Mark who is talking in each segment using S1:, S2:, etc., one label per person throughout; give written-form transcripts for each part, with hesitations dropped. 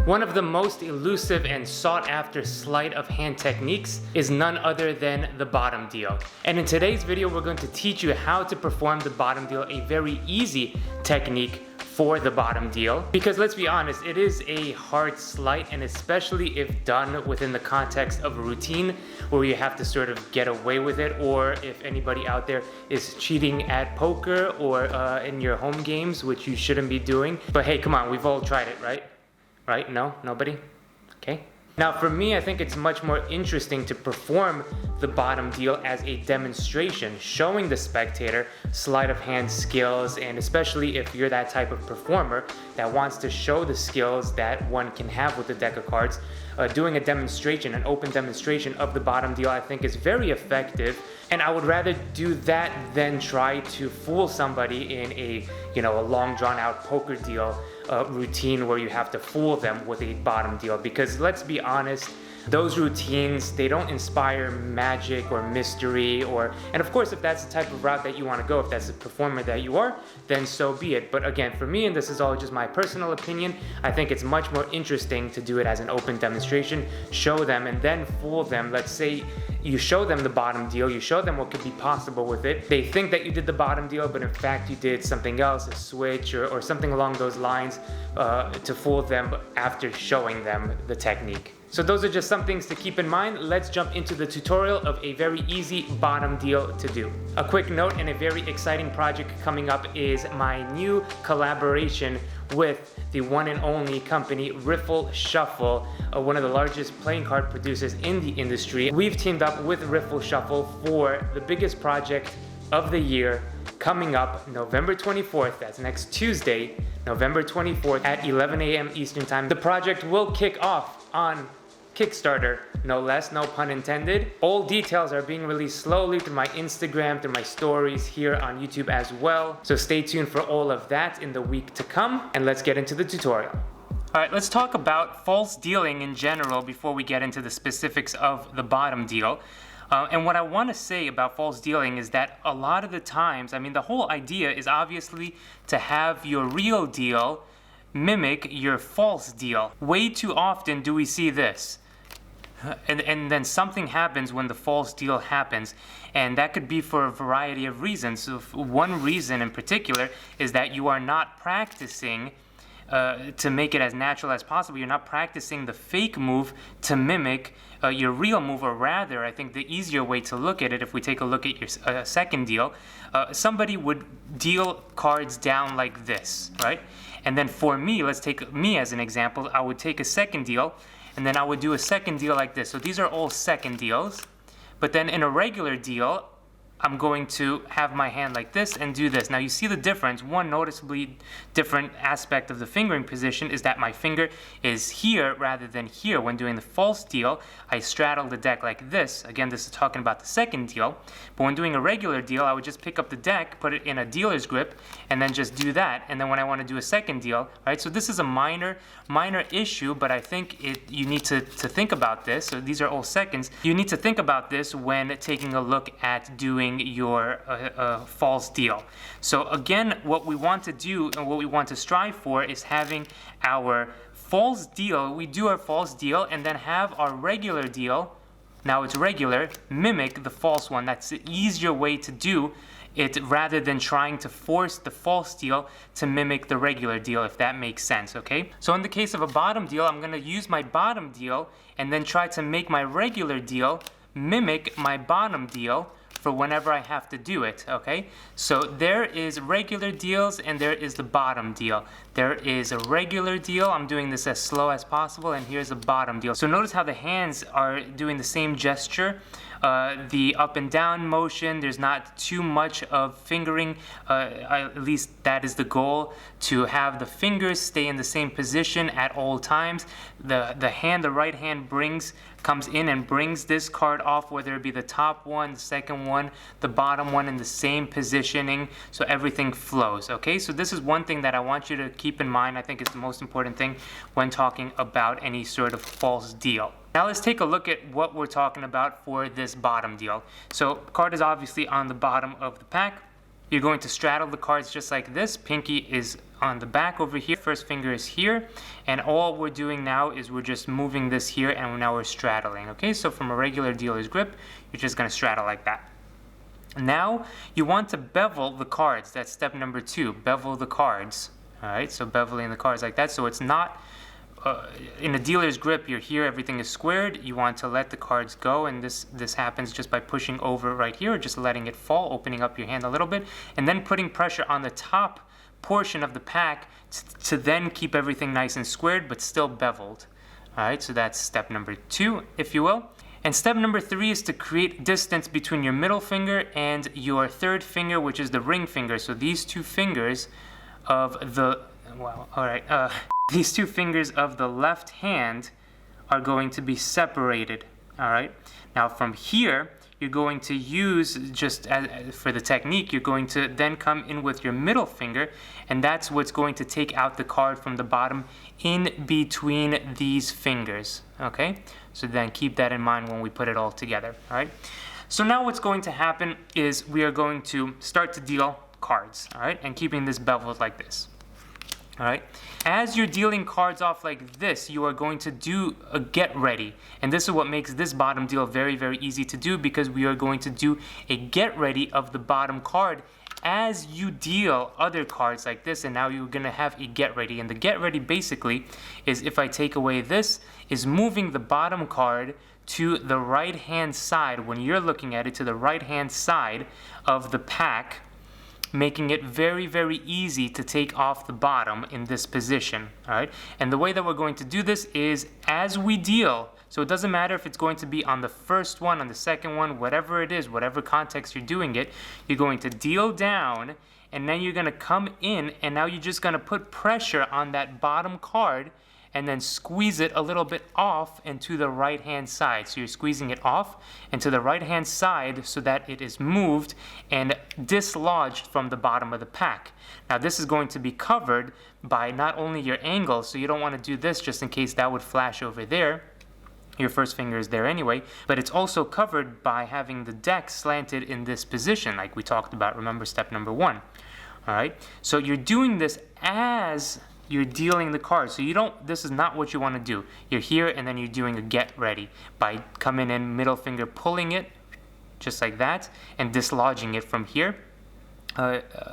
S1: One of the most elusive and sought after sleight of hand techniques is none other than the bottom deal. And in today's video, we're going to teach you how to perform the bottom deal, a very easy technique for the bottom deal. Because let's be honest, it is a hard sleight, and especially if done within the context of a routine where you have to sort of get away with it, or if anybody out there is cheating at poker or in your home games, which you shouldn't be doing. But hey, come on, we've all tried it, right? Right? No? Nobody? Okay. Now for me, I think it's much more interesting to perform the bottom deal as a demonstration, showing the spectator sleight of hand skills, and especially if you're that type of performer that wants to show the skills that one can have with the deck of cards, doing a demonstration, an open demonstration of the bottom deal, I think is very effective. And I would rather do that than try to fool somebody in a long drawn out poker deal routine where you have to fool them with a bottom deal. Because let's be honest, those routines, they don't inspire magic or mystery, and of course, if that's the type of route that you want to go, if that's the performer that you are, then so be it. But again, for me, and this is all just my personal opinion, I think it's much more interesting to do it as an open demonstration, show them and then fool them. Let's say you show them the bottom deal, you show them what could be possible with it. They think that you did the bottom deal, but in fact you did something else, a switch or something along those lines, to fool them after showing them the technique. So those are just some things to keep in mind. Let's jump into the tutorial of a very easy bottom deal to do. A quick note and a very exciting project coming up is my new collaboration with the one and only company Riffle Shuffle, one of the largest playing card producers in the industry. We've teamed up with Riffle Shuffle for the biggest project of the year, coming up November 24th, that's next Tuesday, November 24th at 11 a.m. Eastern Time. The project will kick off on Kickstarter, no less, no pun intended. All details are being released slowly through my Instagram, through my stories here on YouTube as well. So stay tuned for all of that in the week to come, and let's get into the tutorial. All right, let's talk about false dealing in general before we get into the specifics of the bottom deal. And what I want to say about false dealing is that a lot of the times, the whole idea is obviously to have your real deal mimic your false deal. Way too often do we see this. And then something happens when the false deal happens, and that could be for a variety of reasons. So one reason in particular is that you are not practicing to make it as natural as possible. You're not practicing the fake move to mimic your real move, or rather, I think the easier way to look at it, if we take a look at your second deal, somebody would deal cards down like this, right? And then for me, let's take me as an example, I would take a second deal, and then I would do a second deal like this. So these are all second deals. But then in a regular deal, I'm going to have my hand like this and do this. Now you see the difference. One noticeably different aspect of the fingering position is that my finger is here rather than here. When doing the false deal, I straddle the deck like this. Again, this is talking about the second deal. But when doing a regular deal, I would just pick up the deck, put it in a dealer's grip, and then just do that. And then when I want to do a second deal, right? So this is a minor issue, but I think you need to think about this. So these are all seconds. You need to think about this when taking a look at doing your false deal. So again, what we want to do and what we want to strive for is having our false deal, we do our false deal and then have our regular deal, now it's regular, mimic the false one. That's the easier way to do it rather than trying to force the false deal to mimic the regular deal, if that makes sense, okay? So in the case of a bottom deal, I'm gonna use my bottom deal and then try to make my regular deal mimic my bottom deal for whenever I have to do it, okay? So there is regular deals and there is the bottom deal. There is a regular deal, I'm doing this as slow as possible, and here's a bottom deal. So notice how the hands are doing the same gesture. The up and down motion, there's not too much of fingering, at least that is the goal, to have the fingers stay in the same position at all times. The right hand comes in and brings this card off, whether it be the top one, the second one, the bottom one, in the same positioning, so everything flows, okay? So this is one thing that I want you to keep in mind. I think it's the most important thing when talking about any sort of false deal. Now let's take a look at what we're talking about for this bottom deal. So card is obviously on the bottom of the pack. you're going to straddle the cards just like this. Pinky is on the back over here, first finger is here, and all we're doing now is we're just moving this here, and now we're straddling. Okay, so from a regular dealer's grip, you're just going to straddle like that. Now you want to bevel the cards. That's step number 2. Bevel the cards. All right, so beveling the cards like that, so it's not in a dealer's grip. You're here, everything is squared. You want to let the cards go, and this happens just by pushing over right here, or just letting it fall, opening up your hand a little bit, and then putting pressure on the top portion of the pack to then keep everything nice and squared but still beveled. All right, so that's step number 2, if you will. And step number 3 is to create distance between your middle finger and your third finger, which is the ring finger. So these two fingers of the, wow, all right, these two fingers of the left hand are going to be separated. All right, now from here, you're going to use, just as, for the technique, you're going to then come in with your middle finger, and that's what's going to take out the card from the bottom in between these fingers. Okay, so then keep that in mind when we put it all together. All right, so now what's going to happen is we are going to start to deal cards. All right, and keeping this beveled like this. All right, as you're dealing cards off like this, you are going to do a get ready, and this is what makes this bottom deal very, very easy to do, because we are going to do a get ready of the bottom card as you deal other cards like this, and now you're going to have a get ready. And the get ready basically is, if I take away this, is moving the bottom card to the right hand side, when you're looking at it, to the right hand side of the pack, making it very, very easy to take off the bottom in this position. All right, and the way that we're going to do this is as we deal. So it doesn't matter if it's going to be on the first one, on the second one, whatever it is, whatever context you're doing it, you're going to deal down, and then you're going to come in, and now you're just going to put pressure on that bottom card and then squeeze it a little bit off and to the right hand side. So you're squeezing it off and to the right hand side so that it is moved and dislodged from the bottom of the pack. Now this is going to be covered by not only your angle, so you don't want to do this just in case that would flash over there. Your first finger is there anyway, but it's also covered by having the deck slanted in this position, like we talked about. Remember step number 1. All right, so you're doing this as you're dealing the cards. So you don't, this is not what you want to do. You're here, and then you're doing a get ready by coming in, middle finger, pulling it just like that, and dislodging it from here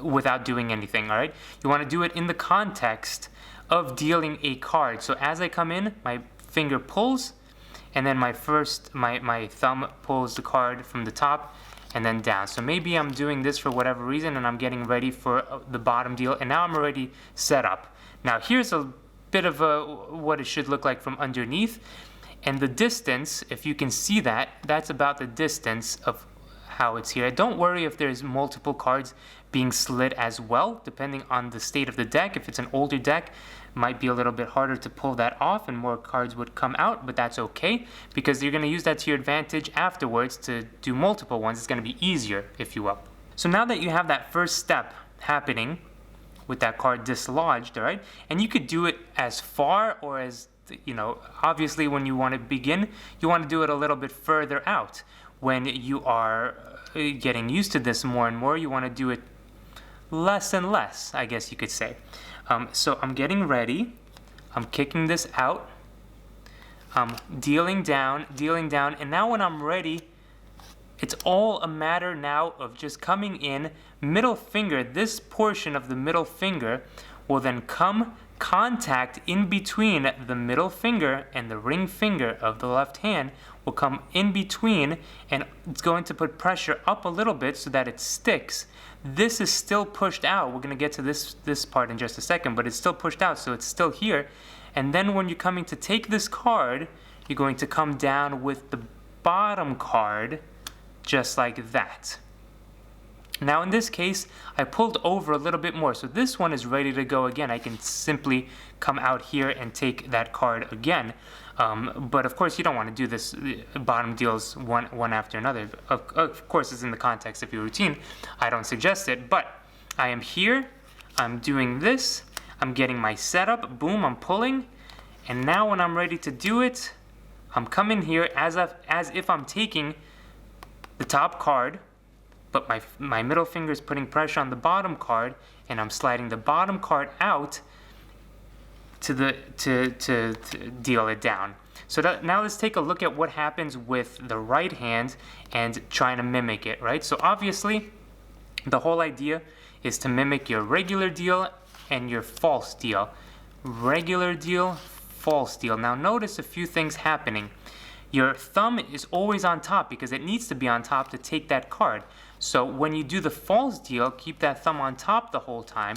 S1: without doing anything. All right, you want to do it in the context of dealing a card. So as I come in, my finger pulls, and then my thumb pulls the card from the top and then down. So maybe I'm doing this for whatever reason, and I'm getting ready for the bottom deal, and now I'm already set up. Now here's a bit of what it should look like from underneath, and the distance, if you can see that, that's about the distance of how it's here. Don't worry if there's multiple cards being slid as well, depending on the state of the deck. If it's an older deck, it might be a little bit harder to pull that off and more cards would come out, but that's okay, because you're going to use that to your advantage afterwards to do multiple ones. It's going to be easier, if you will. So now that you have that first step happening with that card dislodged, all right, and you could do it as far or as, you know, obviously when you want to begin, you want to do it a little bit further out. When you are getting used to this more and more, you want to do it less and less, I guess you could say. So I'm getting ready, I'm kicking this out, I'm dealing down, and now when I'm ready, it's all a matter now of just coming in, middle finger, this portion of the middle finger will then come contact in between the middle finger and the ring finger of the left hand will come in between, and it's going to put pressure up a little bit so that it sticks. This is still pushed out. We're going to get to this part in just a second, but it's still pushed out, so it's still here. And then when you're coming to take this card, you're going to come down with the bottom card just like that. Now in this case, I pulled over a little bit more, so this one is ready to go again. I can simply come out here and take that card again. But of course, you don't want to do this bottom deals one after another. Of course, it's in the context of your routine. I don't suggest it, but I am here, I'm doing this, I'm getting my setup, boom, I'm pulling, and now when I'm ready to do it, I'm coming here as if I'm taking the top card, but my middle finger is putting pressure on the bottom card, and I'm sliding the bottom card out to deal it down. So now let's take a look at what happens with the right hand and trying to mimic it, right? So obviously, the whole idea is to mimic your regular deal and your false deal. Regular deal, false deal. Now notice a few things happening. Your thumb is always on top because it needs to be on top to take that card. So when you do the false deal, keep that thumb on top the whole time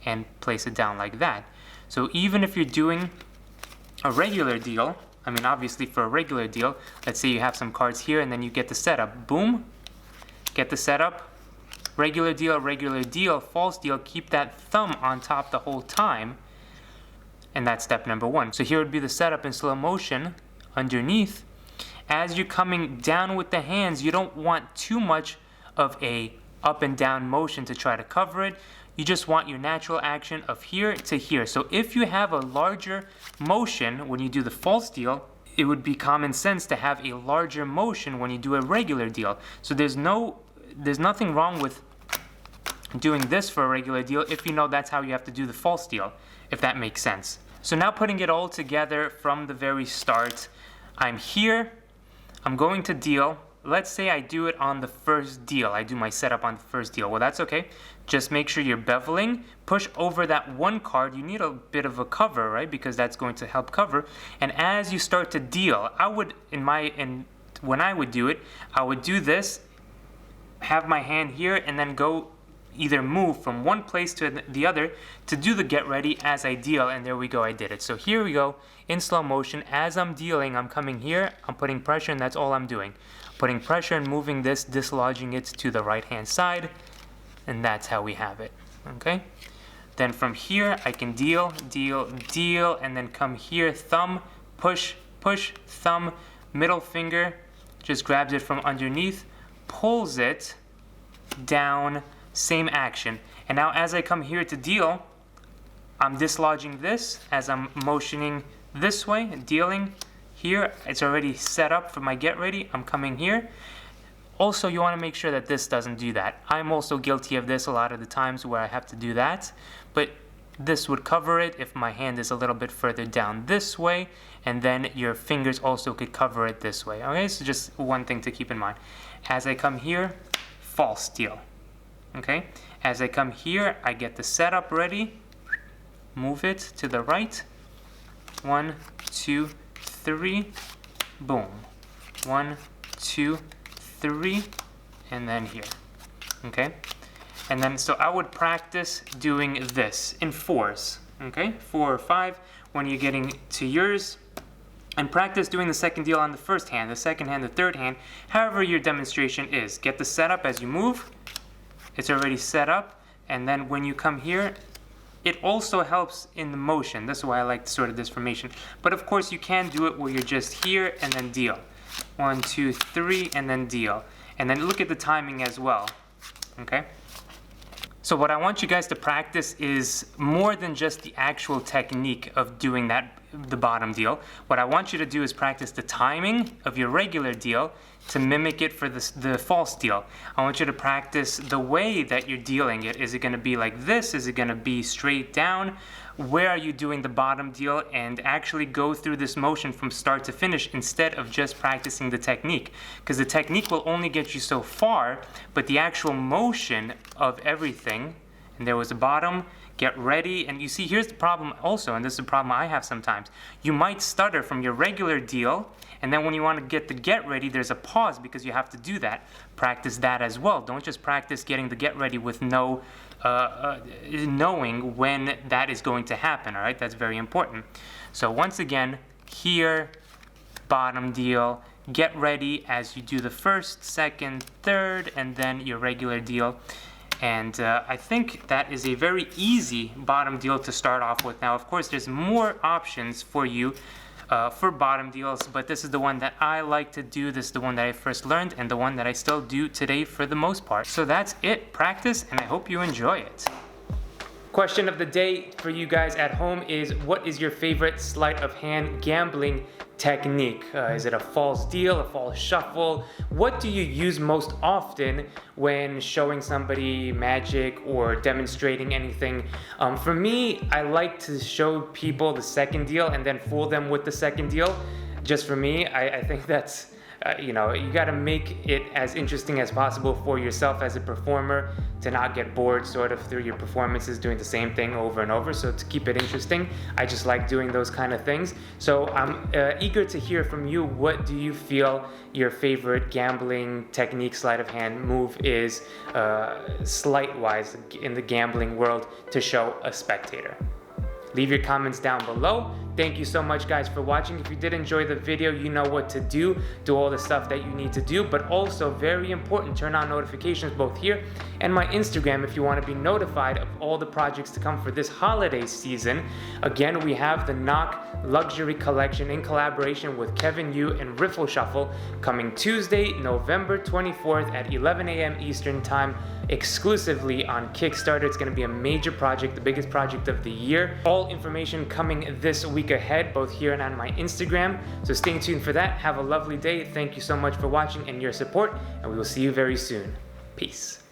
S1: and place it down like that. So even if you're doing a regular deal, I mean obviously for a regular deal, let's say you have some cards here and then you get the setup, boom, get the setup, regular deal, false deal, keep that thumb on top the whole time, and that's step number one. So here would be the setup in slow motion underneath. As you're coming down with the hands, you don't want too much of a up and down motion to try to cover it. You just want your natural action of here to here. So if you have a larger motion when you do the false deal, it would be common sense to have a larger motion when you do a regular deal. So there's nothing wrong with doing this for a regular deal if you know that's how you have to do the false deal, if that makes sense. So now putting it all together from the very start, I'm here, I'm going to deal. Let's say I do it on the first deal. I do my setup on the first deal. Well, that's okay. Just make sure you're beveling. Push over that one card. You need a bit of a cover, right? Because that's going to help cover. And as you start to deal, I would, when I would do it, I would do this, have my hand here, and then go either move from one place to the other to do the get ready as I deal, and there we go, I did it. So here we go, in slow motion, as I'm dealing, I'm coming here, I'm putting pressure, and that's all I'm doing. Putting pressure and moving this, dislodging it to the right hand side, and that's how we have it, okay? Then from here, I can deal, and then come here, thumb, push, thumb, middle finger, just grabs it from underneath, pulls it down, same action. And now as I come here to deal, I'm dislodging this as I'm motioning this way, dealing here. It's already set up for my get ready. I'm coming here. Also, you want to make sure that this doesn't do that. I'm also guilty of this a lot of the times where I have to do that, but this would cover it if my hand is a little bit further down this way, and then your fingers also could cover it this way. Okay, so just one thing to keep in mind. As I come here, false deal. Okay, as I come here, I get the setup ready, move it to the right, 1, 2, 3, boom, 1, 2, 3, and then here, okay? And then, so I would practice doing this in 4s, okay? 4 or 5 when you're getting to yours, and practice doing the second deal on the first hand, the second hand, the third hand, however your demonstration is. Get the setup as you move. It's already set up, and then when you come here, it also helps in the motion. That's why I like sort of this formation. But of course, you can do it where you're just here and then deal. 1, 2, 3, and then deal. And then look at the timing as well, okay? So what I want you guys to practice is more than just the actual technique of doing the bottom deal. What I want you to do is practice the timing of your regular deal to mimic it for the false deal. I want you to practice the way that you're dealing it. Is it going to be like this? Is it going to be straight down? Where are you doing the bottom deal? And actually go through this motion from start to finish instead of just practicing the technique. Because the technique will only get you so far, but the actual motion of everything, and there was a bottom, get ready, and you see here's the problem also, and this is a problem I have sometimes. You might stutter from your regular deal, and then when you want to get the get ready, there's a pause because you have to do that. Practice that as well. Don't just practice getting the get ready with no knowing when that is going to happen, all right? That's very important. So once again, here, bottom deal, get ready as you do the first, second, third, and then your regular deal. And I think that is a very easy bottom deal to start off with. Now, of course, there's more options for you for bottom deals, but this is the one that I like to do. This is the one that I first learned and the one that I still do today for the most part. So that's it. Practice, and I hope you enjoy it. Question of the day for you guys at home is, what is your favorite sleight of hand gambling technique? Is it a false deal, a false shuffle? What do you use most often when showing somebody magic or demonstrating anything? For me, I like to show people the second deal and then fool them with the second deal. Just for me, I think that's you gotta make it as interesting as possible for yourself as a performer, to not get bored sort of through your performances doing the same thing over and over. So to keep it interesting, I just like doing those kind of things. So I'm eager to hear from you. What do you feel your favorite gambling technique, sleight of hand move is, sleight wise in the gambling world, to show a spectator? Leave your comments down below. Thank you so much, guys, for watching. If you did enjoy the video, you know what to do. Do all the stuff that you need to do, but also very important, turn on notifications both here and my Instagram if you want to be notified of all the projects to come for this holiday season. Again, we have the Knock Luxury Collection in collaboration with Kevin Yu and Riffle Shuffle coming Tuesday, November 24th at 11 a.m. Eastern Time, exclusively on Kickstarter. It's going to be a major project, the biggest project of the year. All information coming this week ahead, both here and on my Instagram. So stay tuned for that. Have a lovely day. Thank you so much for watching and your support, and we will see you very soon. Peace.